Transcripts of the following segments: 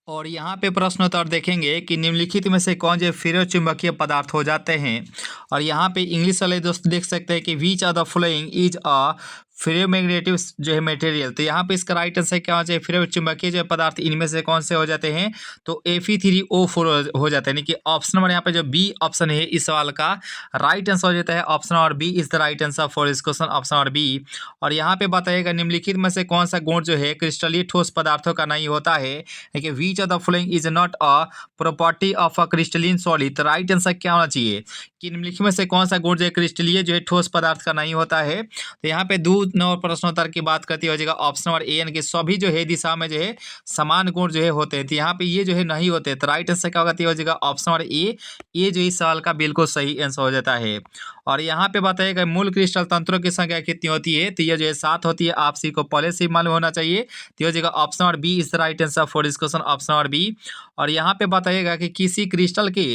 और यहाँ पे प्रश्न उत्तर देखेंगे कि निम्नलिखित में से कौन जो फेरो चुंबकीय पदार्थ हो जाते हैं। और यहाँ पे इंग्लिश वाले दोस्त देख सकते हैं कि which are the following is a ferromagnetic जो है मटेरियल। तो यहाँ पे इसका राइट आंसर क्या होना चाहिए, फेरो चुंबकीय जो पदार्थ इनमें से कौन से हो जाते हैं, तो Fe3O4 हो जाते हैं। यानी कि ऑप्शन नंबर यहाँ पे जो बी ऑप्शन है इस सवाल का राइट आंसर हो जाता है। Option number B is the right answer for इस क्वेश्चन, ऑप्शन नंबर बी। और यहाँ पे बताइएगा निम्नलिखित में से कौन सा गुण जो है क्रिस्टलीय ठोस पदार्थों का नहीं होता है। देखिए विच of the following is not a property of a crystalline solid. तो राइट आंसर क्या होना चाहिए कि निम्नलिखित में से कौन सा गुण जो है क्रिस्टलीय जो है ठोस पदार्थ का नहीं होता है। तो यहाँ पे दो नंबर प्रश्नोत्तर की बात करती हो जाएगा ऑप्शन नंबर ए, यानी कि सभी जो है दिशा में जो है समान गुण जो है होते हैं। तो यहाँ पे ये जो है नहीं होते। तो राइट आंसर क्या होगा, हो जाएगा ऑप्शन नंबर ए। ये जो इस सवाल का बिल्कुल सही आंसर हो जाता है। और यहाँ पे बताइएगा मूल क्रिस्टल तंत्रों की संख्या कितनी होती है, तो ये जो है 7 होती है। आप सी को पहले से ही मालूम होना चाहिए। तो हो जाएगा option number B is the right answer for this question, option number B. और यहाँ पे बताइएगा कि किसी क्रिस्टल के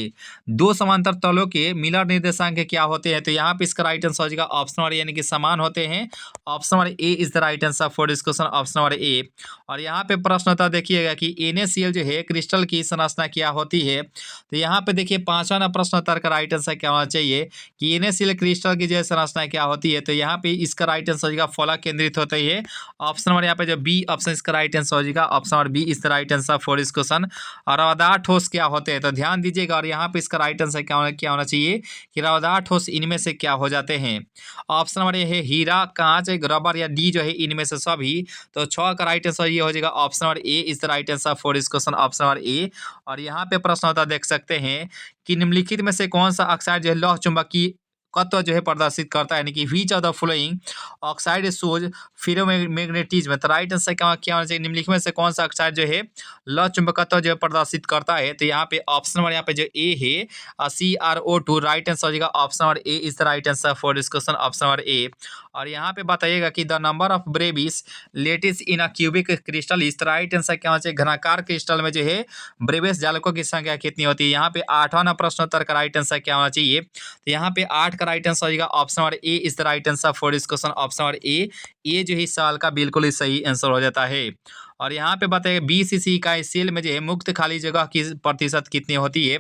दो समांतर तलों के मिलर निर्देशांक क्या होते हैं। तो यहाँ पे इसका राइट आंसर हो जाएगा ऑप्शन नंबर, यानी कि समान होते हैं। Option number A is the right answer for this question, option number A. और यहाँ पे प्रश्न था देखिएगा कि NaCl जो है क्रिस्टल की संरचना क्या होती है। तो यहाँ पे देखिए पांचवा प्रश्न उत्तर का राइट आंसर क्या होना चाहिए कि NaCl क्रिस्टल की जो है संरचना क्या होती है। तो यहाँ पे इसका राइट आंसर हो जाएगा फॉला केंद्रित होती है। ऑप्शन नंबर यहाँ पे जो बी ऑप्शन इसका राइट आंसर हो जाएगा, option number B is the right answer for इस क्वेश्चन। और रवादार ठोस क्या होते हैं, तो ध्यान दीजिएगा। और यहाँ पे इसका राइट आंसर क्या होना चाहिए कि रवादार ठोस इनमें से क्या हो जाते हैं। ऑप्शन नंबर ए है हीरा, कांच, रबर या डी जो है इनमें से सभी। तो 6 का राइट आंसर ये हो जाएगा option number A is the right answer for इस क्वेश्चन, ऑप्शन नंबर ए। और यहाँ पे प्रश्न होता देख सकते हैं कि निम्नलिखित में से कौन सा ऑक्साइड जो है लौह चुंबकीय तत्व जो है प्रदर्शित करता है। यानी कि विच of the following oxide shows ferromagnetism. तो राइट आंसर क्या होना चाहिए, निम्नलिखित में से कौन सा ऑक्साइड जो है लौह चुंबकत्व जो है प्रदर्शित करता है। तो यहाँ पे ऑप्शन नंबर यहाँ पे जो ए है CrO2 राइट आंसर हो जाएगा, option number A is the right answer for this question, option number A. और यहाँ पे बताइएगा कि the number of Bravais lattice in a cubic crystal is right answer क्या होना चाहिए, घनाकार क्रिस्टल में जो है ब्रेविस जालकों की संख्या कितनी होती है। यहाँ पे 8वां प्रश्न उत्तर का राइट आंसर क्या होना चाहिए, तो यहाँ पे 8 का राइट आंसर हो जाएगा option number A is the right answer for this question, option number ए। ये जो है इस सवाल का बिल्कुल ही सही आंसर हो जाता है। और यहाँ पे बताइए 20 इकाई सेल में जो है मुक्त खाली जगह की प्रतिशत कितनी होती है।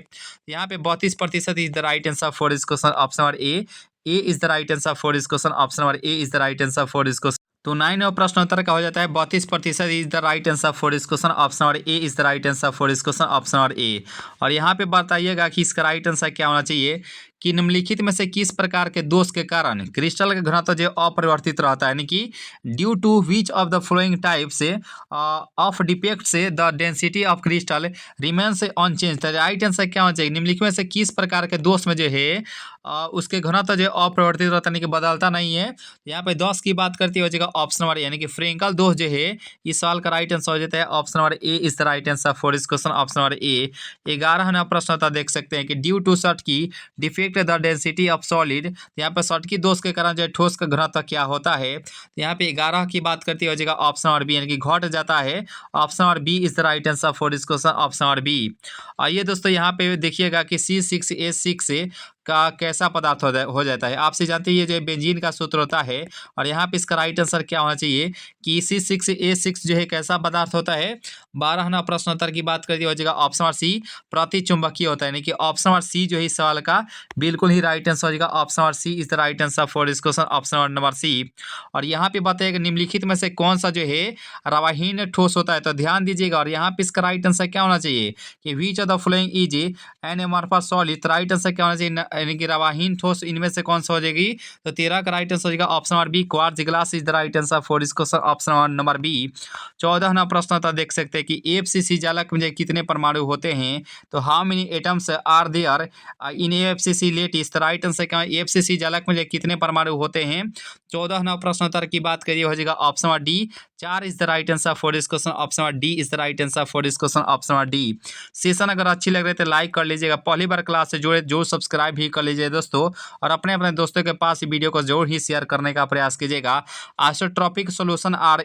यहाँ पे 32% is the right answer for this question, option number A. A is the right answer for this question, option number A is the right answer for this question. तो 9 और प्रश्न उत्तर का हो जाता है 32% is the right answer for this question, option number A is the right answer for this question, option number A. और यहाँ पे बताइएगा कि इसका राइट आंसर क्या होना चाहिए कि निम्नलिखित में से किस प्रकार के दोष के कारण क्रिस्टल का घनत्व जो अपरिवर्तित रहता है। यानी कि due to which of the following type से ऑफ डिफेक्ट से the density of crystal remains unchanged. तो राइट आंसर क्या होना चाहिए, निम्नलिखित में से किस प्रकार के दोष में जो है उसके घनत्व जो अपरिवर्तित रहता है, यानी कि बदलता नहीं है। यहाँ पे 10 की बात करती हो जाएगा ऑप्शन नंबर, यानी कि फ्रेंकल दोष जो है इस सवाल का राइट आंसर हो जाता है option number A is the right answer for इस क्वेश्चन, ऑप्शन नंबर ए। 11वां प्रश्न होता देख सकते हैं कि ड्यू टू सर्ट की defect the density of solid. यहाँ पे सर्ट की दोष के कारण जो है ठोस का घनत्व क्या होता है। तो यहाँ पे 11 की बात करती हो जाएगा ऑप्शन नंबर बी, यानी कि घट जाता है। Option number B is the right answer for इस क्वेश्चन, ऑप्शन नंबर बी। आइए दोस्तों यहाँ पे देखिएगा कि C6H6 का कैसा पदार्थ हो जाता है। आपसे जानते हैं ये जो बेंजीन का सूत्र होता है। और यहाँ पे इसका राइट आंसर क्या होना चाहिए कि C6H6 जो है कैसा पदार्थ होता है। 12वां प्रश्न उत्तर की बात करती हो जाएगा ऑप्शन नंबर सी प्रति चुंबकीय होता है, यानी कि ऑप्शन नंबर सी जो है इस सवाल का बिल्कुल ही राइट आंसर हो जाएगा, option number C is the right answer for this question, option number C. और यहाँ पे बताइएगा निम्नलिखित में से कौन सा जो है रवाहीन ठोस होता है। तो ध्यान दीजिएगा। और यहाँ पे इसका राइट आंसर क्या होना चाहिए कि विच of the following is an amorphous solid. Right answer क्या होना चाहिए, यानी कि रवाहीन ठोस इनमें से कौन सा हो जाएगी। तो 13 का राइट आंसर हो जाएगा option number B quartz glass is the right answer for this question, option number B. 14वां प्रश्न था देख सकते हैं कि FCC जालक में कितने परमाणु होते हैं। तो how many atoms are there in FCC lattice. Right answer क्या है, FCC जालक में कितने परमाणु होते हैं। 14वां प्रश्न उत्तर की बात करिए हो जाएगा option number D 4 is the right answer for this question, option number D is the right answer for this question, option number D. Session अगर अच्छी लग रही है तो लाइक कर लीजिएगा, पहली बार क्लास से जुड़े जो सब्सक्राइब भी कर लीजिए दोस्तों। और अपने अपने दोस्तों के पास वीडियो को जरूर ही शेयर करने का प्रयास कीजिएगा। आइसोट्रॉपिक सॉल्यूशन आर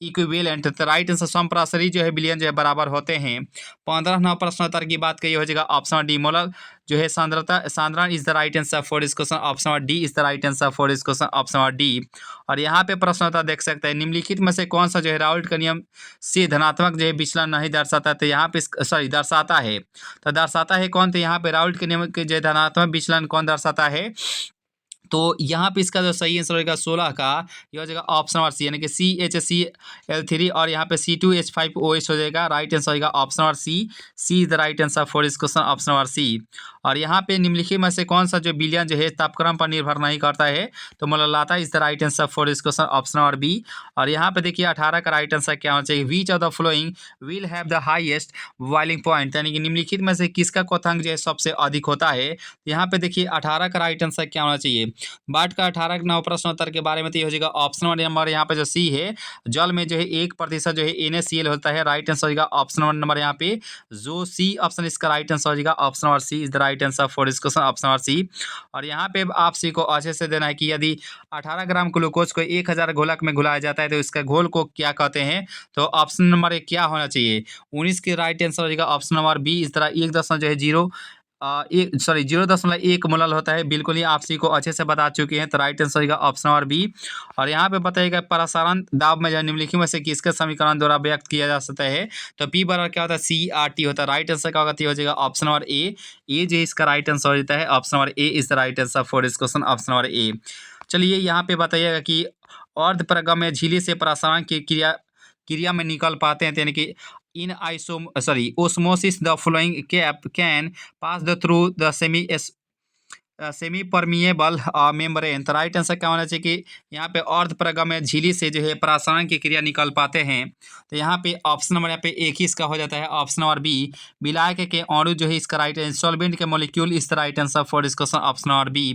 इक्विवेलेंट, तो राइट आंसर समप्रासरी जो है बिलियन जो है बराबर होते हैं। 15 नंबर प्रश्नोत्तर की बात करिए हो जाएगा ऑप्शन डी मोलर जो है सांद्रण is the right answer for this question, option D is the right answer for this question, option D. और यहाँ पे प्रश्नोत्तर देख सकते हैं निम्नलिखित में से कौन सा जो है राउल्ट का नियम से धनात्मक जो है विचलन नहीं दर्शाता है, तो यहाँ पे सॉरी दर्शाता है, तो दर्शाता है कौन, तो यहाँ पे राउल्ट के नियम के जो है धनात्मक विचलन कौन दर्शाता है, तो यहाँ पे इसका जो सही आंसर होगा 16 का ये हो जाएगा ऑप्शन नंबर सी, यानी कि CHCl3 और यहाँ पे C2H5OH हो जाएगा। राइट आंसर होगा option number C is the right answer for इस क्वेश्चन, ऑप्शन नंबर सी। और यहाँ पे निम्नलिखित में से कौन सा जो बिलियन जो है तापक्रम पर निर्भर नहीं करता है, तो मोलाता is the right answer for इस क्वेश्चन, ऑप्शन नंबर बी। और यहाँ पे देखिए 18 का राइट आंसर क्या होना चाहिए, विच of the flowing will have the highest boiling point, यानी कि निम्नलिखित में से किसका क्वथनांक जो है सबसे अधिक होता है। यहाँ पे देखिए 18 का राइट आंसर क्या होना चाहिए, बाट का 18 नव प्रश्नोत्तर के बारे में तो ये हो जाएगा ऑप्शन नंबर यहाँ पे जो सी है, जल में जो है 1% जो है NaCl होता है। राइट आंसर हो जाएगा ऑप्शन नंबर यहाँ पे जो सी ऑप्शन इसका राइट आंसर हो जाएगा option number C is the right answer for this question, option number C. और यहाँ पे आप सी को अच्छे से देना है कि यदि 18 ग्राम ग्लूकोज को 1000 घोलक में घुलाया जाता है तो इसका घोल को क्या कहते हैं, तो ऑप्शन नंबर एक क्या होना चाहिए, 19 के राइट आंसर हो जाएगा ऑप्शन नंबर बी। इस तरह 0.1 मोलल होता है, बिल्कुल ही आप सी को अच्छे से बता चुके हैं, तो राइट आंसर होगा ऑप्शन नंबर बी। और यहाँ पे बताइएगा प्रसारण दाब में जो निम्नलिखित में से किसके समीकरण द्वारा व्यक्त किया जा सकता है, तो पी बराबर क्या होता है CRT होता है। राइट आंसर क्या होगा, हो जाएगा ऑप्शन नंबर ए जो इसका राइट आंसर हो जाता है, option number A is the right answer for this question, option number ए। चलिए यहाँ पे बताइएगा कि अर्ध परगम में झिल्ली से प्रसारण की क्रिया में निकल पाते हैं, यानी कि इन osmosis the flowing cap can pass through the semi permeable membrane, तो राइट आंसर क्या होना चाहिए कि यहाँ पे अर्ध परगम झिल्ली से जो है प्रसारण की क्रिया निकल पाते हैं, तो यहाँ पे ऑप्शन नंबर यहाँ पे एक ही इसका हो जाता है, ऑप्शन नंबर बी। विलायक के अणु जो है इसका राइट सॉल्वेंट के molecule is right answer for this question, option number B.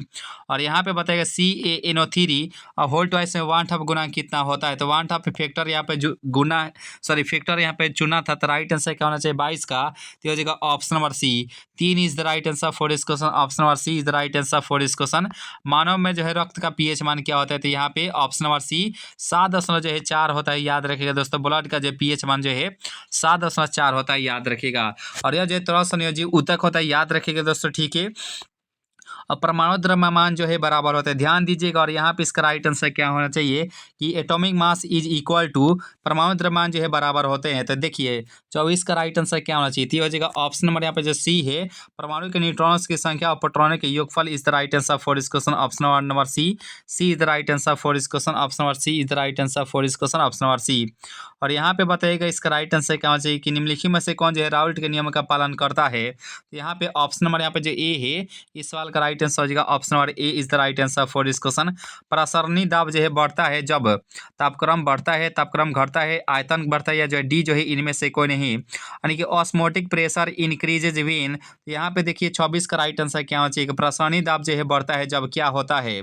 और यहाँ पे बताएगा CaNO3 होल ट्वाइस में 1/2 गुना कितना होता है, तो 1/2 फैक्टर यहाँ पे फैक्टर यहाँ पे चुना था, तो राइट आंसर क्या होना चाहिए 22 का, तो हो जाएगा option number C 3 is the right answer for this question, option number C is the right answer for this question. मानव में जो है रक्त का पीएच मान क्या होता है, तो यहाँ पे ऑप्शन नंबर सी 7.4 होता है, याद रखिएगा दोस्तों। ब्लड का जो पीएच मान जो है 7.4 होता है, याद रखिएगा। और यह जो त्वरक संयोजी ऊतक होता है, याद रखिएगा दोस्तों, ठीक है। और परमाणु द्रव्यमान जो है बराबर होता है, ध्यान दीजिएगा। और यहाँ पे इसका राइट आंसर क्या होना चाहिए कि atomic mass is equal to परमाणु द्रव्यमान जो है बराबर होते हैं, तो देखिए 24 का राइट आंसर क्या होना चाहिए, तो हो जाएगा ऑप्शन नंबर यहाँ पे जो सी है, परमाणु के न्यूट्रॉन्स की संख्या और प्रोटॉनों के योगफल is the right answer for this question, option number C is the right answer for this question, option number C is the right answer for this question, option number C. और यहाँ पे बताइएगा इसका राइट आंसर क्या होना चाहिए कि निम्नलिखित में से कौन जो है राउल्ट के नियम का पालन करता है, तो यहाँ पे ऑप्शन नंबर यहाँ पे जो ए है इस सवाल का राइट आंसर हो जाएगा option number A is the right answer for this question. प्रसरणी दाब जो है बढ़ता है जब तापक्रम बढ़ता है, तापक्रम घटता है, आयतन बढ़ता है, या जो है डी जो है इनमें से कोई नहीं, यानी कि ऑस्मोटिक प्रेशर इंक्रीजेज व्हेन, यहाँ पे देखिए 26 का राइट आंसर क्या होना चाहिए कि प्रसरणी दाब जो है बढ़ता है जब क्या होता है।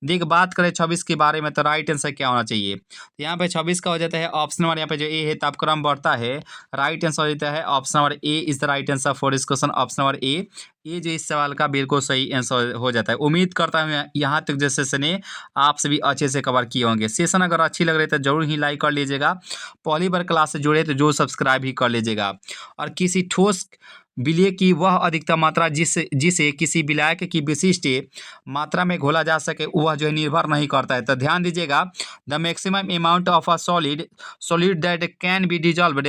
देख बात करें 26 के बारे में, तो राइट आंसर क्या होना चाहिए, तो यहाँ पे 26 का हो जाता है ऑप्शन नंबर यहाँ पे जो ए है तापक्रम बढ़ता है, राइट आंसर हो जाता है option number A is the right answer for this question, option number ए ये जो इस सवाल का बिल्कुल सही आंसर हो जाता है। उम्मीद करता हूँ यहाँ तक जो सेशन है आप सभी अच्छे से कवर किए होंगे। सेशन अगर अच्छी लग रही है तो जरूर ही लाइक कर लीजिएगा, पहली बार क्लास से जुड़े तो जरूर सब्सक्राइब ही कर लीजिएगा। और किसी ठोस विलय की वह अधिकतम मात्रा जिसे किसी विलायक की विशिष्ट मात्रा में घोला जा सके वह जो है निर्भर नहीं करता है, तो ध्यान दीजिएगा the maximum amount of a solid that can be dissolved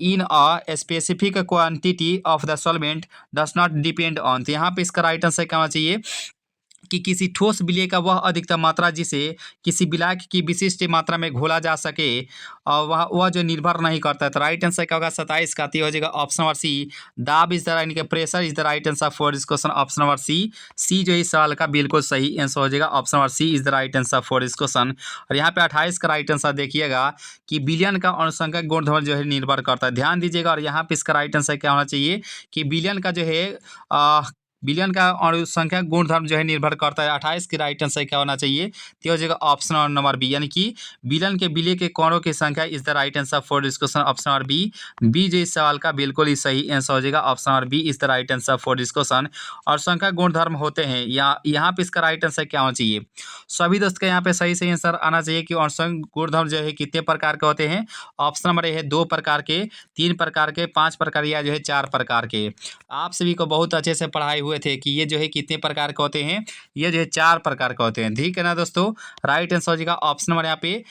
in a specific quantity of the solvent does not depend on, तो यहाँ पे इसका राइट आंसर क्या होना चाहिए कि किसी ठोस विलय का वह अधिकतम मात्रा जिसे किसी विलायक की विशिष्ट मात्रा में घोला जा सके वह जो निर्भर नहीं करता है, तो राइट आंसर क्या होगा 27 का, हो जाएगा ऑप्शन नंबर सी दाब इज द यानी कि pressure is the right answer for this question, option number C जो इस सवाल का बिल्कुल सही आंसर हो जाएगा, option number C is the right answer for this question. और यहाँ पे 28 का राइट आंसर देखिएगा कि विलयन का अनुसंख्यक गुणधर्म जो है निर्भर करता है, ध्यान दीजिएगा। और यहाँ पे इसका राइट आंसर क्या होना चाहिए कि विलयन का जो है विलयन का अणु संख्या गुणधर्म जो है निर्भर करता है। 28 की राइट आंसर क्या होना चाहिए, तो हो जाएगा ऑप्शन नंबर बी, यानी कि विलयन के विलय के कोणों की संख्या is the right answer for this question, option number B. B जो इस सवाल का बिल्कुल ही सही आंसर हो जाएगा, option number B is the right answer for this question. और संख्या गुणधर्म होते हैं, यहाँ पे इसका राइट आंसर क्या होना चाहिए, सभी दोस्त का यहाँ पे सही सही आंसर आना चाहिए कि और संख्या गुणधर्म जो है कितने प्रकार के होते हैं। ऑप्शन नंबर ए है 2 प्रकार के, 3 प्रकार के, 5 प्रकार या जो है 4 प्रकार के। आप सभी को बहुत अच्छे से पढ़ाए हुए थे कि ये जो है कितने प्रकार के होते हैं, ये जो है 4 प्रकार के होते हैं, ठीक है ना दोस्तों। राइट आंसर हो जाएगा ऑप्शन नंबर यहाँ पे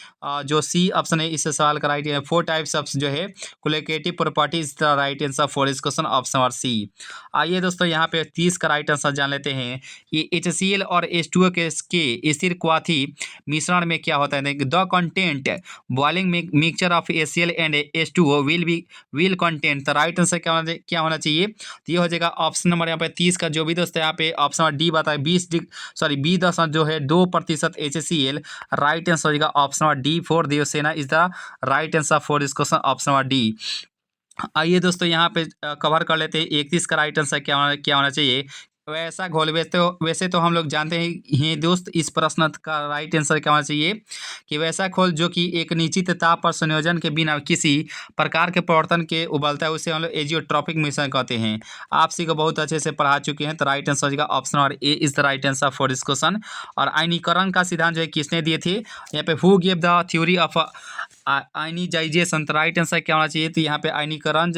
जो सी ऑप्शन है इस सवाल का राइट है। 4 टाइप्स ऑफ जो है colligative properties the right answer for इस क्वेश्चन, ऑप्शन नंबर सी। आइए दोस्तों यहाँ पे 30 का राइट आंसर जान लेते हैं कि HCl और H2O के स्थिर क्वाथी मिश्रण में क्या होता है। The content boiling mixture of HCl and H2O will content, तो राइट आंसर क्या होना चाहिए, तो ये हो जाएगा ऑप्शन नंबर यहाँ पे 30 का जो भी दोस्त है यहाँ पे ऑप्शन नंबर डी बताए 20 जो है 2% HCl, राइट आंसर हो जाएगा ऑप्शन नंबर डी फॉर दियोसेना is the right answer for this question, option number D. आइए दोस्तों यहाँ पे कवर कर लेते हैं 31 का राइट आंसर क्या होना चाहिए। वैसा घोल वैसे तो हम लोग जानते हैं दोस्त इस प्रश्न का राइट आंसर क्या होना चाहिए कि वैसा घोल जो कि एक निश्चित ताप पर संयोजन के बिना किसी प्रकार के परिवर्तन के उबलता है, उसे हम लोग एजियोट्रॉपिक मिश्रण कहते हैं। आप सभी को बहुत अच्छे से पढ़ा चुके हैं, तो राइट आंसर होगा option number A is the right answer for this question. और आयनीकरण का सिद्धांत जो है किसने दिए थे, यहाँ पे who give the theory of ionisation, तो राइट आंसर क्या होना चाहिए, तो यहाँ पे आयनीकरण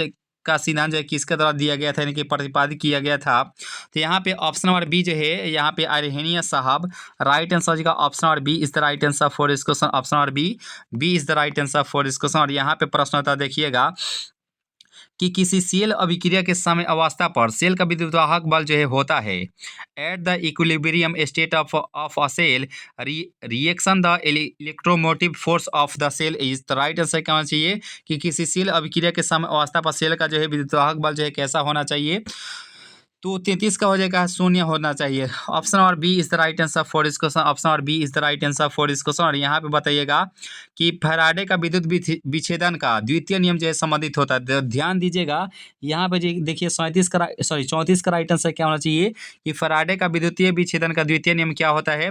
का सिद्धांत जो है किसके द्वारा दिया गया था, यानी कि प्रतिपादित किया गया था, तो यहाँ पे ऑप्शन नंबर बी जो है यहाँ पे आर्हेनियस साहब, राइट आंसर हो जाएगा option number B is the right answer for this question, option number B is the right answer for this question. और यहाँ पे प्रश्न होता देखिएगा कि किसी सेल अभिक्रिया के समय अवस्था पर सेल का विद्युतवाहक बल जो है होता है at the equilibrium state of a cell reaction the electromotive force of the cell is, the right answer क्या होना चाहिए कि किसी सेल अभिक्रिया के समय अवस्था पर सेल का जो है विद्युतवाहक बल जो है कैसा होना चाहिए, तो 33 का हो जाएगा शून्य होना चाहिए, option number B is the right answer for this question, option number B is the right answer for this question. और यहाँ पे बताइएगा कि फैराडे का विद्युत विच्छेदन का द्वितीय नियम जो है संबंधित होता है, ध्यान दीजिएगा यहाँ पे देखिए 34 का राइट आंसर क्या होना चाहिए कि फैराडे का विद्युतीय विच्छेदन का द्वितीय नियम क्या होता है,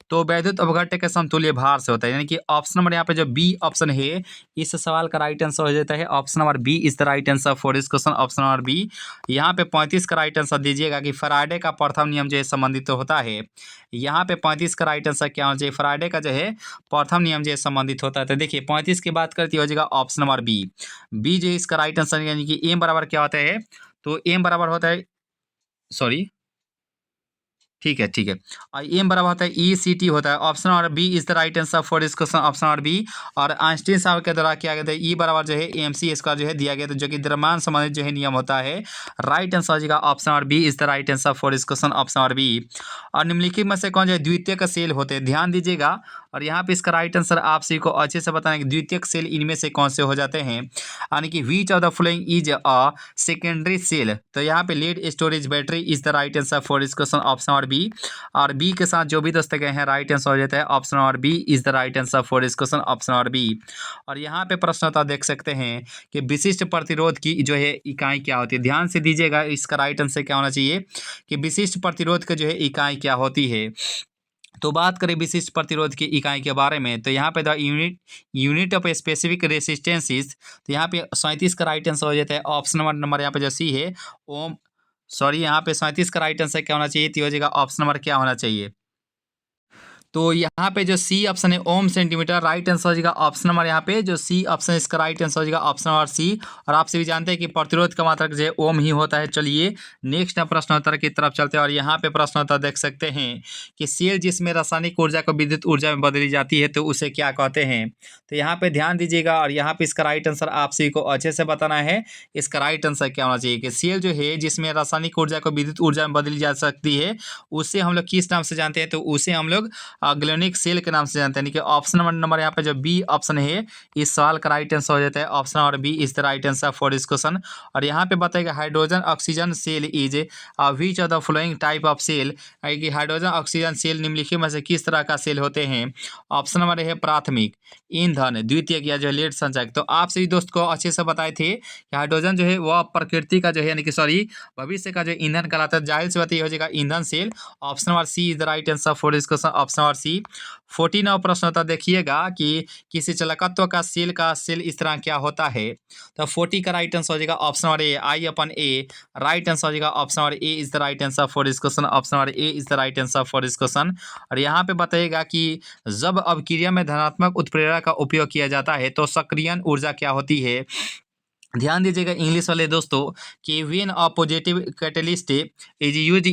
तो वैद्युत अपघट्य के समतुल्य भार से होता है, यानी कि ऑप्शन नंबर यहाँ पे जो बी ऑप्शन है इस सवाल का राइट आंसर हो जाता है, option number B is the right answer for this question, option number B. यहाँ पे 35 का राइट आंसर दीजिएगा कि फैराडे का प्रथम नियम जो है संबंधित होता है, यहाँ पे 35 का राइट आंसर क्या होना चाहिए, फैराडे का जो है प्रथम नियम जो है संबंधित होता है, तो देखिए 35 की बात करती हो जाएगा ऑप्शन नंबर बी जो है इसका राइट आंसर, यानी कि एम बराबर क्या होता है, तो एम बराबर होता है ठीक है और एम बराबर होता है ECT होता है, option number B is the right answer for this question, option number B. और आइंस्टीन साहब के द्वारा किया गया था ई बराबर जो है MC इसका जो है दिया गया था, जो कि द्रव्यमान संबंधित जो है नियम होता है, राइट आंसर हो जाएगा option number B is the right answer for this question, option number B. और निम्नलिखित में से कौन जो है द्वितीयक सेल होते हैं, ध्यान दीजिएगा और यहाँ पे इसका राइट आंसर आप सभी को अच्छे से बताना कि द्वितीयक सेल इनमें से कौन से हो जाते हैं, यानी कि which of the following is a secondary cell, तो यहाँ पे lead storage battery is the right answer for this question, option number B. और बी के साथ जो भी दोस्त गए हैं राइट आंसर हो जाता है, option number B is the right answer for this question, option number B. और यहाँ पे प्रश्न होता देख सकते हैं कि विशिष्ट प्रतिरोध की जो है इकाई क्या होती है, ध्यान से दीजिएगा इसका राइट आंसर क्या होना चाहिए कि विशिष्ट प्रतिरोध की जो है इकाई क्या होती है। तो बात करें विशिष्ट प्रतिरोध की इकाई के बारे में, तो यहाँ पे द यूनिट ऑफ स्पेसिफिक रेसिस्टेंसिस, तो यहाँ पे 37 का राइट आंसर हो जाता है, ऑप्शन नंबर यहाँ पे जो सी है ओम यहाँ पे 37 का राइट आंसर क्या होना चाहिए, तो हो जाएगा ऑप्शन नंबर क्या होना चाहिए, तो यहाँ पे जो सी ऑप्शन है ओम सेंटीमीटर, राइट आंसर हो जाएगा ऑप्शन नंबर यहाँ पे जो सी ऑप्शन इसका राइट आंसर हो जाएगा ऑप्शन नंबर सी। और आप सभी जानते हैं कि प्रतिरोध का मात्रक जो है ओम ही होता है। चलिए नेक्स्ट प्रश्नोत्तर की तरफ चलते हैं और यहाँ पे प्रश्नोत्तर देख सकते हैं कि सेल जिसमें रासायनिक ऊर्जा को विद्युत ऊर्जा में बदली जाती है तो उसे क्या कहते हैं, तो यहाँ पे ध्यान दीजिएगा और यहाँ पे इसका राइट आंसर आप सभी को अच्छे से बताना है। इसका राइट आंसर क्या होना चाहिए कि सेल जो है जिसमें रासायनिक ऊर्जा को विद्युत ऊर्जा में बदली जा सकती है उसे हम लोग किस नाम से जानते हैं, तो उसे हम लोग ग्लोनिक सेल के नाम से जानते हैं। यानी कि ऑप्शन नंबर यहाँ पे जो बी ऑप्शन है इस सवाल का राइट आंसर हो जाता है। Option number B is the right answer for this question. और यहाँ पे बताएगा hydrogen oxygen cell is which of the following type of cell, कि हाइड्रोजन ऑक्सीजन सेल निम्नलिखित में से किस तरह का सेल होते हैं। ऑप्शन नंबर है प्राथमिक, ईंधन, द्वितीयक या जो है लेड संचयक। तो आप सभी दोस्त को अच्छे से बताए थे कि हाइड्रोजन जो है वह प्रकृति का जो है यानी कि सॉरी भविष्य का जो ईंधन कहलाता है। जाहिर सी बात ये हो जाएगा ईंधन सेल। Option number C is the right answer for this question. Option number C. 14वां प्रश्न होता देखिएगा कि किसी चालकत्व का सेल इस तरह क्या होता है। तो 40 का राइट आंसर हो जाएगा ऑप्शन नंबर ए I/A। राइट आंसर हो जाएगा option number A is the right answer for this question. Option number A is the right answer for this question. और यहाँ पे बताइएगा कि जब अभिक्रिया में धनात्मक उत्प्रेरक का उपयोग किया जाता है तो सक्रियण ऊर्जा क्या होती है। ध्यान दीजिएगा इंग्लिश वाले दोस्तों कि when a positive catalyst is used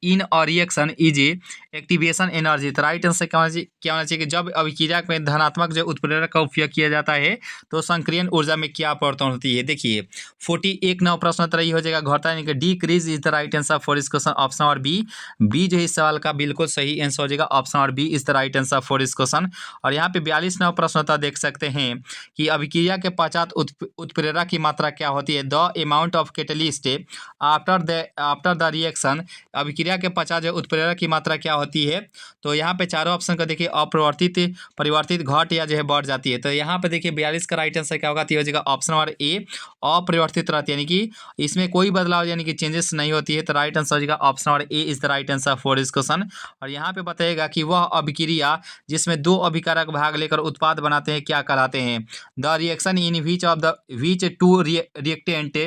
in a reaction is activation energy. तो राइट आंसर क्या होना चाहिए कि जब अभिक्रिया में धनात्मक जो उत्प्रेरक का उपयोग किया जाता है तो संक्रियण ऊर्जा में क्या परिवर्तन होती है। देखिए 41वां प्रश्न उत्तर हो जाएगा घटता यानी कि decrease is the right answer for इस क्वेश्चन। ऑप्शन नंबर बी जो इस सवाल का बिल्कुल सही आंसर हो जाएगा। Option number B is the right answer for इस क्वेश्चन। और यहाँ पे 42वां प्रश्न उत्तर देख सकते हैं कि अभिक्रिया के पश्चात उत्प्रेरक की मात्रा क्या होती है। The amount of catalyst after the reaction. अभिक्रिया के पश्चात जो उत्प्रेरक की मात्रा क्या होती है। तो यहाँ पे चारों ऑप्शन का देखिए अपरिवर्तित, परिवर्तित, घट या जो है बढ़ जाती है। तो यहाँ पे देखिए 42 का राइट आंसर क्या होगा। तो हो जाएगा ऑप्शन नंबर ए अपरिवर्तित रहती है, यानी कि इसमें कोई बदलाव यानी कि चेंजेस नहीं होती है। तो राइट आंसर हो जाएगा option number A is the right answer for this question. और यहाँ पे बताएगा कि वह अभिक्रिया जिसमें दो अभिकारक भाग लेकर उत्पाद बनाते हैं क्या कहलाते हैं। The reaction in which two reactant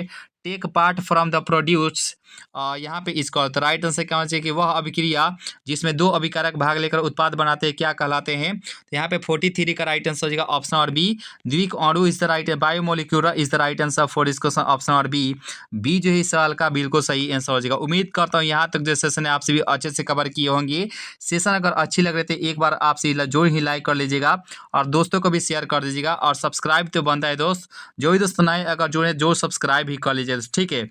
take part from the produce. यहाँ पे इसका तो राइट आंसर क्या होना चाहिए कि वह अभिक्रिया जिसमें दो अभिकारक भाग लेकर उत्पाद बनाते हैं क्या कहलाते हैं। तो यहाँ पे 43 का राइट आंसर हो जाएगा ऑप्शन नंबर बी द्विक अणु is the right, biomolecular is the right answer for this question. Option number B जो है इस सवाल का बिल्कुल सही आंसर हो जाएगा। उम्मीद करता हूँ यहाँ तक जो सेशन है आपसे भी अच्छे से कवर किए होंगे। सेशन अगर अच्छी लग रही तो एक बार आपसे जो ही लाइक कर लीजिएगा और दोस्तों को भी शेयर कर दीजिएगा। और सब्सक्राइब तो बनता है दोस्त, जो भी दोस्त नए अगर जुड़े जो सब्सक्राइब भी कर लीजिए, ठीक है।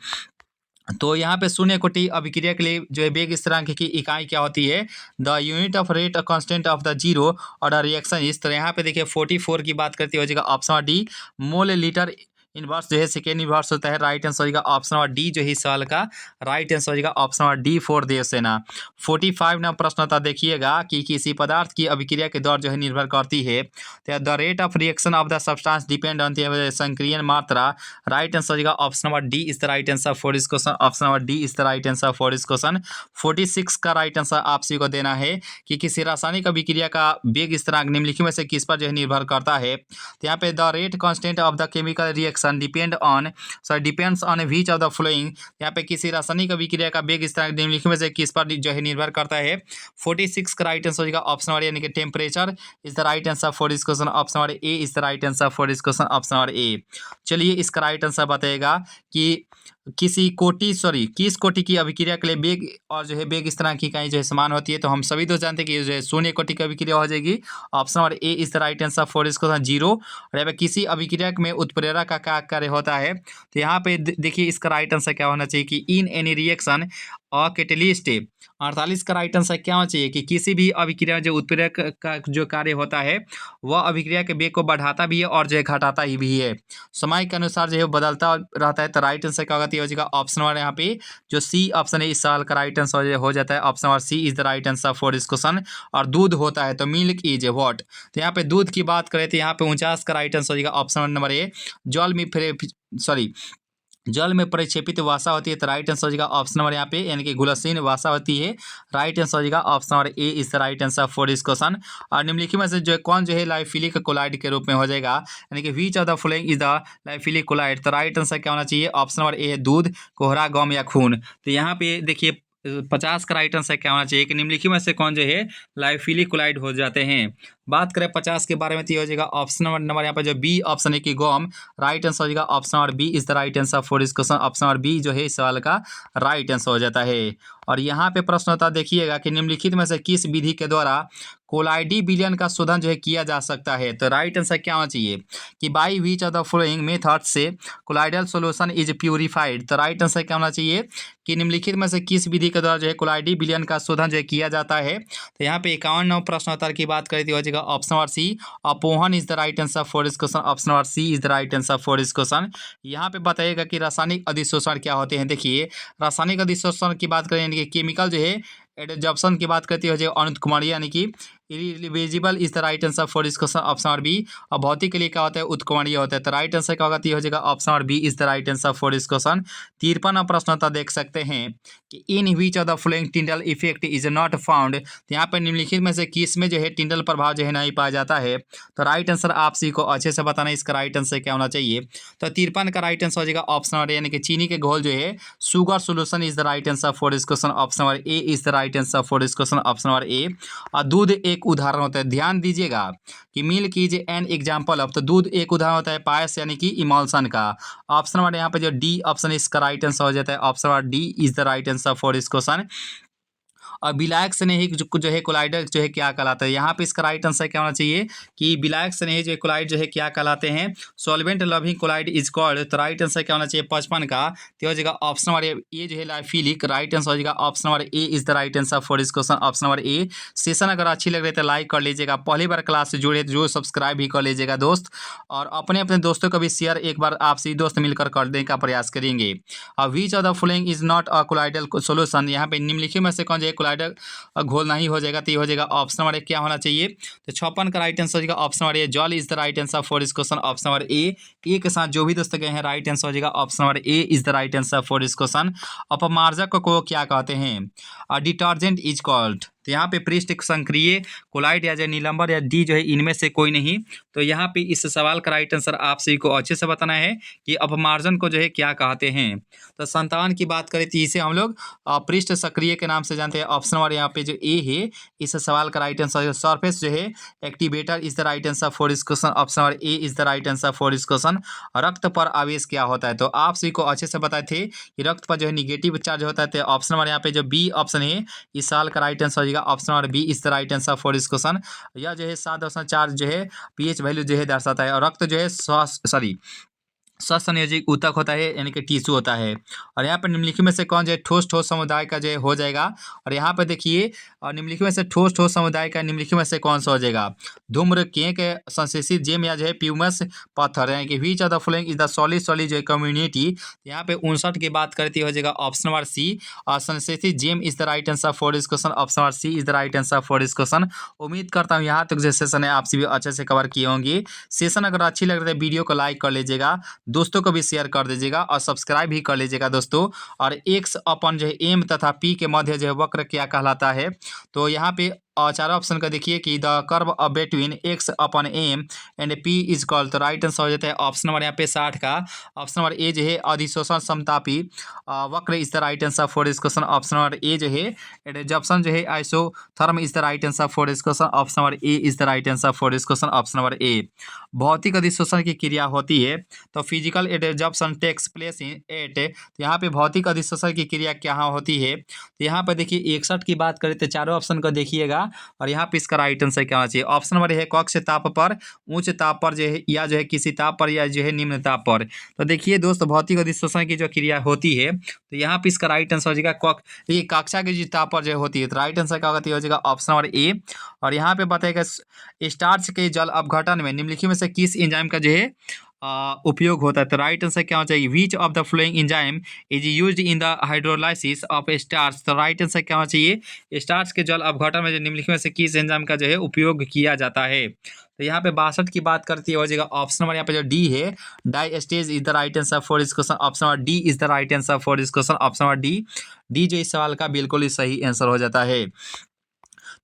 तो यहाँ पे शून्य कोटि अभिक्रिया के लिए जो है वेग स्थिरांक की इकाई क्या होती है। The unit of rate constant of the zero और द रिएक्शन इस तरह। यहाँ पे देखिए 44 की बात करती हो जाएगा option D mole litre inverse जो है सेकेंड इनवर्स होता है। राइट आंसर हो जाएगा ऑप्शन नंबर डी जो है इस सवाल का राइट आंसर हो जाएगा ऑप्शन नंबर डी फॉर देवसेना। 45वां प्रश्न था देखिएगा कि किसी पदार्थ की अभिक्रिया के दौर जो है निर्भर करती है। तो the rate of reaction of the substance depend on the संक्रियण मात्रा। राइट आंसर हो जाएगा option number D is the right answer for this question. Option number D is the right answer for this question. 46 का right answer आप सभी को देना है कि किसी रासायनिक अभिक्रिया का वेग स्थिरांक निम्नलिखित में से किस पर जो है निर्भर करता है। तो यहाँ पे the rate constant of the chemical reaction depends on which of the following. यहाँ पे किसी रासायनिक अभिक्रिया का वेग स्थिरांक निम्नलिखित में से किस पर जो है निर्भर करता है। 46 का राइट आंसर हो जाएगा ऑप्शन नंबर यानी कि temperature is the right answer for this question. Option number A is the right answer for this question. Option number ए। चलिए इसका राइट आंसर बताएगा कि किस कोटि की अभिक्रिया के लिए वेग और जो है वेग स्थिरांक की इकाई जो है समान होती है। तो हम सभी दोस्त जानते हैं कि जो है शून्य कोटि की अभिक्रिया हो जाएगी। Option number A is the right answer for इसको जीरो। और यहाँ पे किसी अभिक्रिया में उत्प्रेरक का क्या कार्य होता है। तो यहाँ पे देखिए इसका राइट आंसर क्या होना चाहिए कि इन एनी रिएक्शन और कैटलिस्ट। 48 का राइट आंसर क्या होना चाहिए कि किसी भी अभिक्रिया जो उत्प्रेरक का जो कार्य होता है वह अभिक्रिया के वेग को बढ़ाता भी है और जो है घटाता ही भी है, समय के अनुसार जो है बदलता रहता है। तो राइट आंसर क्या होगा हो जाएगा ऑप्शन नंबर यहाँ पे जो सी ऑप्शन है इस सवाल का राइट आंसर हो जाता है। Option number C is the right answer for this question. और दूध होता है तो मिल्क इज व्हाट। तो यहाँ पे दूध की बात करें तो यहाँ पे 49 का राइट आंसर हो जाएगा ऑप्शन नंबर ए जल में परिक्षेपित वासा होती है। तो राइट आंसर हो जाएगा ऑप्शन नंबर यहाँ पे यानी कि घुलनशील वासा होती है। राइट आंसर हो जाएगा option number A is the right answer for this question. और निम्नलिखित में से जो है कौन जो है लाइफिलिक कोलाइड के रूप में हो जाएगा, यानी कि which of the following is the lyophilic colloid. तो राइट आंसर क्या होना चाहिए। ऑप्शन नंबर ए है दूध, कोहरा, गम या खून। तो यहाँ पे देखिए 50 का राइट आंसर क्या होना चाहिए कि निम्नलिखित में से कौन जो है लाइफिलिक कोलाइड हो जाते हैं। बात करें 50 के बारे में तो ये हो जाएगा ऑप्शन नंबर यहाँ पे जो बी ऑप्शन है कि गम, राइट आंसर हो जाएगा option number B is the right answer for this question. Option number B जो है इस सवाल का राइट आंसर हो जाता है। और यहाँ पे प्रश्न होता देखिएगा कि निम्नलिखित में से किस विधि के द्वारा कोलाइडी विलयन का शोधन जो है किया जा सकता है। तो राइट आंसर क्या होना चाहिए कि by which of the following method से कोलाइडल सॉल्यूशन इज प्यूरिफाइड। तो राइट आंसर क्या होना चाहिए कि निम्नलिखित में से किस विधि के द्वारा जो है कोलाइडी विलयन का शोधन जो है किया जाता है। तो यहाँ पे 51 प्रश्नोत्तर की बात करें तो हो जाएगा ऑप्शन नंबर सी अपोहन is the right answer for this question. Option number C is the right answer for this question. यहाँ पे बताइएगा कि रासायनिक अधिशोषण क्या होते हैं। देखिए रासायनिक अधिशोषण की बात करें यानी कि केमिकल जो है एडजॉर्प्शन की बात करती है अनुत कुमारी यानी कि irreversible is the right answer for this question. Option number B. और भौतिक के लिए क्या होता है उत्कुमारीय होता है। तो राइट आंसर क्या होगा तो हो जाएगा option number B is the right answer for this question. 53 प्रश्न देख सकते हैं कि in which of the following Tyndall effect is not found. तो यहाँ पर निम्नलिखित में से किस में जो है टिंडल प्रभाव जो है नहीं पाया जाता है। तो राइट आंसर आप सी को अच्छे से बताना इसका राइट आंसर क्या होना चाहिए। तो 53 का राइट आंसर हो जाएगा ऑप्शन नंबर यानी कि चीनी के घोल जो है sugar solution is the right answer for this question. Option number A is the right answer for this question. Option number A. और दूध एक उदाहरण होता है। ध्यान दीजिएगा कि milk is an example of. तो दूध एक उदाहरण होता है पायस यानी कि इमल्सन का। ऑप्शन नंबर यहाँ पे जो डी ऑप्शन इसका राइट आंसर हो जाता है। Option number D is the right answer for this question. और विलायक स्नेही जो है कोलाइडर जो है क्या कहलाता है। यहाँ पे इसका राइट आंसर क्या होना चाहिए कि विलायक स्नेही जो है कोलाइड जो है क्या कहलाते हैं solvent loving colloid is called. तो राइट आंसर क्या होना चाहिए 55 का। तो हो जाएगा ऑप्शन नंबर ए जो है लाइफिलिक। राइट आंसर हो जाएगा option number A is the right answer for this question. Option number A. Session अगर अच्छी लग रही है तो लाइक कर लीजिएगा। पहली बार क्लास से जुड़े जो सब्सक्राइब भी कर लीजिएगा दोस्त। और अपने अपने दोस्तों को भी शेयर एक बार आप सभी दोस्त मिलकर करने का प्रयास करेंगे। और विच of the following is not a colloidal solution. यहाँ पे निम्नलिखित में से कौन जो है कोलाइडल घोल नहीं हो जाएगा। तो ये हो जाएगा ऑप्शन नंबर ए क्या होना चाहिए। तो 56 का राइट आंसर हो जाएगा ऑप्शन नंबर ए जल is the right answer for this question. Option number ए के साथ जो भी दोस्त गए हैं राइट आंसर हो जाएगा option number A is the right answer for this question. अपमार्जक को क्या कहते हैं डिटर्जेंट इज कॉल्ड। तो यहाँ पे पृष्ठ संक्रिय कोलाइड या जो नीलंबर या डी जो है इनमें से कोई नहीं। तो यहाँ पे इस सवाल का राइट आंसर आप सभी को अच्छे से बताना है कि अपमार्जन को जो है क्या कहते हैं। तो संतान की बात करें तो इसे हम लोग पृष्ठ सक्रिय के नाम से जानते हैं। ऑप्शन नंबर यहाँ पे जो ए है इस सवाल का राइट आंसर सरफेस जो है activator is the right answer for this question. Option number A is the right answer for this question. रक्त पर आवेश क्या होता है। तो आप सभी को अच्छे से बताए थे कि रक्त पर जो है निगेटिव चार्ज होता है। तो ऑप्शन नंबर यहाँ पे जो बी ऑप्शन है इस साल का राइट आंसर हो जाएगा option number B is the right answer for this question. यह जो है 7.4 जो है पीएच वैल्यू जो है दर्शाता है। और रक्त जो है ससंयोजिक ऊतक होता है यानी कि टिश्यू होता है। और यहाँ पर निम्नलिखित में से कौन जो है ठोस समुदाय का जो है हो जाएगा। और यहाँ पर देखिए और निम्नलिखित में से ठोस समुदाय का निम्नलिखित में से कौन सा हो जाएगा धूम्र केक संश्लेषित जेम या जो है प्यूमस पत्थर यानी कि विच of the following is the solid जो है कम्युनिटी। यहाँ पे 59 की बात करती हो जाएगा ऑप्शन नंबर सी और संश्लेषित gem is the right answer for this question. Option number C is the right answer for this question. उम्मीद करता हूँ यहाँ तक जो सेशन है आप सभी अच्छे से कवर किए होंगे। सेशन अगर अच्छी लग रही है वीडियो को लाइक कर लीजिएगा, दोस्तों को भी शेयर कर दीजिएगा और सब्सक्राइब भी कर लीजिएगा दोस्तों। और एक्स अपन जो है एम तथा पी के मध्य जो है वक्र क्या कहलाता है। तो यहाँ पे चारों ऑप्शन का देखिए कि the curve between X upon M and P is called. तो राइट आंसर हो जाता है ऑप्शन नंबर यहाँ पे 60 का। ऑप्शन नंबर ए जो है अधिशोषण समतापी वक्र is the right answer for this question. Option number A जो है एडजॉर्प्शन जो है isotherm is the right answer for this question. Option number A is the right answer for this question. Option number A भौतिक अधिशोषण की क्रिया होती है तो physical adsorption takes place in at. तो यहाँ पे भौतिक अधिशोषण की क्रिया क्या होती है। तो यहाँ पे देखिए 61 की बात करें तो चारों ऑप्शन को देखिएगा और यहाँ पे इसका राइट आंसर क्या होना चाहिए। ऑप्शन नंबर है कक्ष ताप पर, उच्च ताप पर जो है या जो है किसी ताप पर या जो है निम्न ताप पर। तो देखिए दोस्त भौतिक अधिशोषण की जो क्रिया होती है तो यहाँ पे इसका राइट आंसर हो जाएगा ये कक्षा के जो ताप पर जो होती है। तो राइट आंसर क्या होती है हो जाएगा ऑप्शन नंबर ए। और यहाँ पे बताएगा स्टार्च के जल अपघटन में निम्नलिखित में से किस एंजाइम का जो है उपयोग होता है। तो राइट आंसर क्या होना चाहिए विच of the following enzyme is used in the hydrolysis of starch. तो राइट आंसर क्या होना चाहिए स्टार्च के जल अपघटन में जो निम्नलिखित में से किस एंजाइम का जो है उपयोग किया जाता है। तो यहाँ पे 62 की बात करती है हो जाएगा ऑप्शन नंबर यहाँ पे जो डी है diastase is the right answer for this question. Option number D is the right answer for this question. Option number D जो इस सवाल का बिल्कुल ही सही आंसर हो जाता है।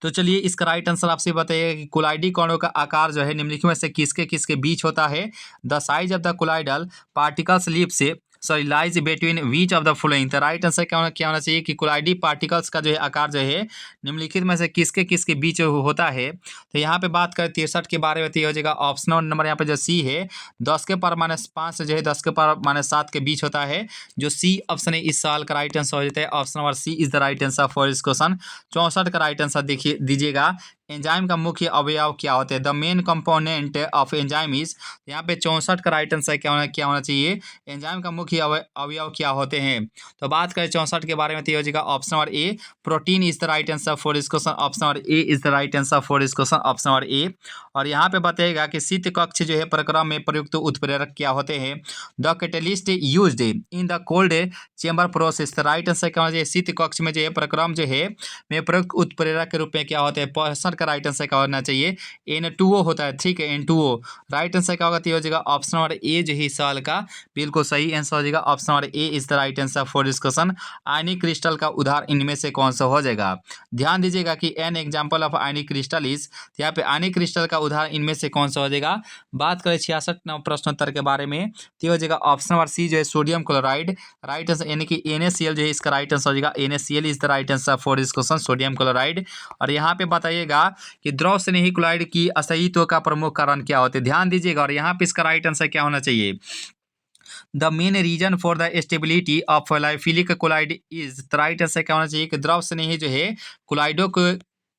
तो चलिए इसका राइट आंसर आपसे बताइएगा कि कोलाइडी कणों का आकार जो है निम्नलिखित में से किसके किसके बीच होता है। The size of the colloidal particles live से sorry lies between which of the following. तो राइट आंसर क्या होना चाहिए कि कोलाइडी पार्टिकल्स का जो है आकार जो है निम्नलिखित में से किसके किसके बीच होता है। तो यहाँ पे बात करें 63 के बारे में, तो ये हो जाएगा ऑप्शन नंबर यहाँ पे जो सी है 10 के पावर -5 से जो है 10 के पावर -7 के बीच होता है। जो सी ऑप्शन है इस सवाल का राइट आंसर हो जाता है। Option number C is the right answer for इस क्वेश्चन। 64 का राइट आंसर देखिए दीजिएगा। एंजाइम का मुख्य अवयव क्या होते हैं? The main component of enzyme is. यहाँ पे 64 का राइट आंसर क्या होना चाहिए? एंजाइम का मुख्य अवयव क्या होते हैं? तो बात करें 64 के बारे में, तो ये हो जाएगा option number A protein is the right answer for इस question. Option number A is the right answer for इस क्वेश्चन, ऑप्शन नंबर ए। और यहाँ पे बताइएगा कि शीत कक्ष जो है प्रक्रम में प्रयुक्त उत्प्रेरक क्या होते हैं? The catalyst used in the cold chamber process. Right answer क्या होना चाहिए? शीत कक्ष में जो है प्रक्रम जो है में प्रयुक्त उत्प्रेरक के रूप में क्या होते हैं? 65 का राइट आंसर क्या होना चाहिए? N2O होता है, ठीक है, N2O। राइट आंसर क्या होगा? तो ये हो जाएगा ऑप्शन नंबर ए जो है इस सवाल का बिल्कुल सही आंसर हो जाएगा। Option number A is the right answer for this question. Ionic crystal का उदाहरण इनमें से कौन सा हो जाएगा? ध्यान दीजिएगा कि an example of ionic crystal is, यहाँ पे आयनिक क्रिस्टल का उदाहरण इनमें से कौन सा हो जाएगा? बात करें 66 नंबर प्रश्नोत्तर के बारे में, तो हो जाएगा ऑप्शन नंबर सी जो है सोडियम क्लोराइड। राइट आंसर यानी कि NaCl जो है इसका राइट आंसर हो जाएगा। NaCl is the right answer for this question, sodium chloride. और यहाँ पे बताइएगा कि द्रव स्नेही क्लोराइड की अस्थायित्व का प्रमुख कारण क्या होते हैं? ध्यान दीजिएगा। और यहाँ पे इसका राइट आंसर क्या होना चाहिए? The main reason for the stability of lyophilic colloid is. Right answer क्या होना चाहिए कि द्रव स्नेही जो है कोलाइडो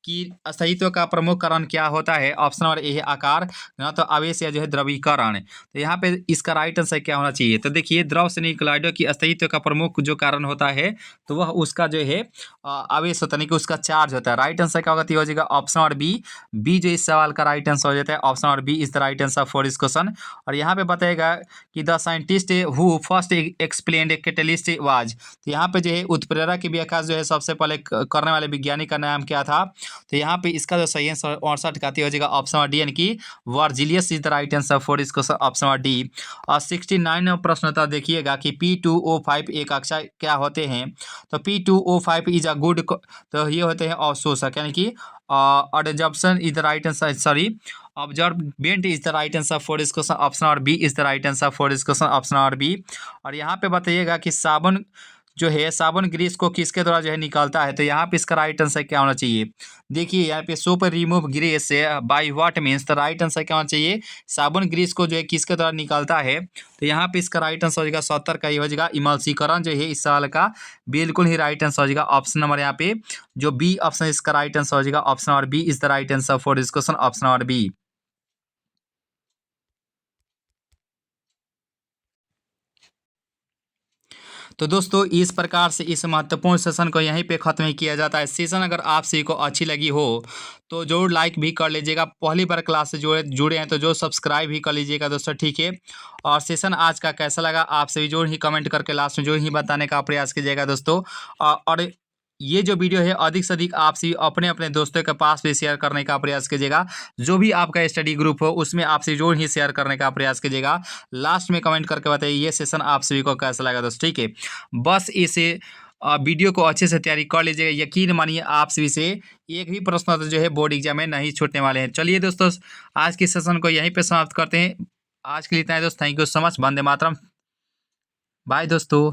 की अस्थायित्व का प्रमुख कारण क्या होता है? ऑप्शन नंबर ए है आकार, ना तो आवेश या जो है द्रवीकरण। तो यहाँ पे इसका राइट आंसर क्या होना चाहिए? तो देखिए द्रव स्नेही कोलाइडो की अस्थायित्व का प्रमुख जो कारण होता है तो वह उसका जो है आवेश होता है, कि उसका चार्ज होता है। राइट आंसर क्या होगा? तो हो जाएगा ऑप्शन नंबर बी जो इस सवाल का राइट आंसर हो जाता है। Option number B is the right answer for इस क्वेश्चन। और यहाँ पे बताएगा कि the scientist who first explained catalyst was. तो यहाँ पे जो है उत्प्रेरक की व्याख्या जो है सबसे पहले करने वाले वैज्ञानिक का नाम क्या था? तो यहाँ पे इसका जो सही है 68 का हो जाएगा ऑप्शन नंबर डी, यानी कि Berzelius is the right answer for इस क्वेश्चन, ऑप्शन नंबर डी। और 69 प्रश्न था देखिएगा कि P2O5 एक अक्षय क्या होते हैं? तो P2O5 इज अ गुड, तो ये होते हैं अवशोषक, यानी कि adsorption is the right answer, sorry absorbent is the right answer for इस question, option number B is the right answer for इस क्वेश्चन, ऑप्शन नंबर बी। और यहाँ पे बताइएगा कि साबुन जो है साबुन ग्रीस को किसके द्वारा जो है निकालता है? तो यहाँ पे इसका राइट आंसर क्या होना चाहिए? देखिए यहाँ पे soap remove grease by what means. तो राइट आंसर क्या होना चाहिए? साबुन ग्रीस को जो है किसके द्वारा निकालता है? तो यहाँ पे इसका राइट आंसर हो जाएगा 70 का ही हो जाएगा इमल्सीकरण जो है इस साल का बिल्कुल ही राइट आंसर हो जाएगा। ऑप्शन नंबर यहाँ पे जो बी ऑप्शन इसका राइट आंसर हो जाएगा। Option number B is the right answer for this question, option number B. तो दोस्तों इस प्रकार से इस महत्वपूर्ण सेशन को यहीं पे ख़त्म ही किया जाता है। सेशन अगर आप सभी को अच्छी लगी हो तो ज़रूर लाइक भी कर लीजिएगा। पहली बार क्लास से जुड़े हैं तो जो सब्सक्राइब भी कर लीजिएगा दोस्तों, ठीक है। और सेशन आज का कैसा लगा आप सभी जरूर ही कमेंट करके लास्ट में जो ही बताने का प्रयास कीजिएगा दोस्तों। और ये जो वीडियो है अधिक से अधिक आप सभी अपने अपने दोस्तों के पास भी शेयर करने का प्रयास कीजिएगा। जो भी आपका स्टडी ग्रुप हो उसमें आप सभी जरूर ही शेयर करने का प्रयास कीजिएगा। लास्ट में कमेंट करके बताइए ये सेशन आप सभी को कैसा लगा दोस्तों, ठीक है। बस इसे वीडियो को अच्छे से तैयारी कर लीजिएगा। यकीन मानिए आप सभी से एक भी प्रश्न जो है बोर्ड एग्जाम में नहीं छूटने वाले हैं। चलिए दोस्तों आज के सेशन को यहीं पे समाप्त करते हैं। आज के लिए इतना है दोस्तों। Thank you so much. वंदे मातरम। बाय दोस्तों।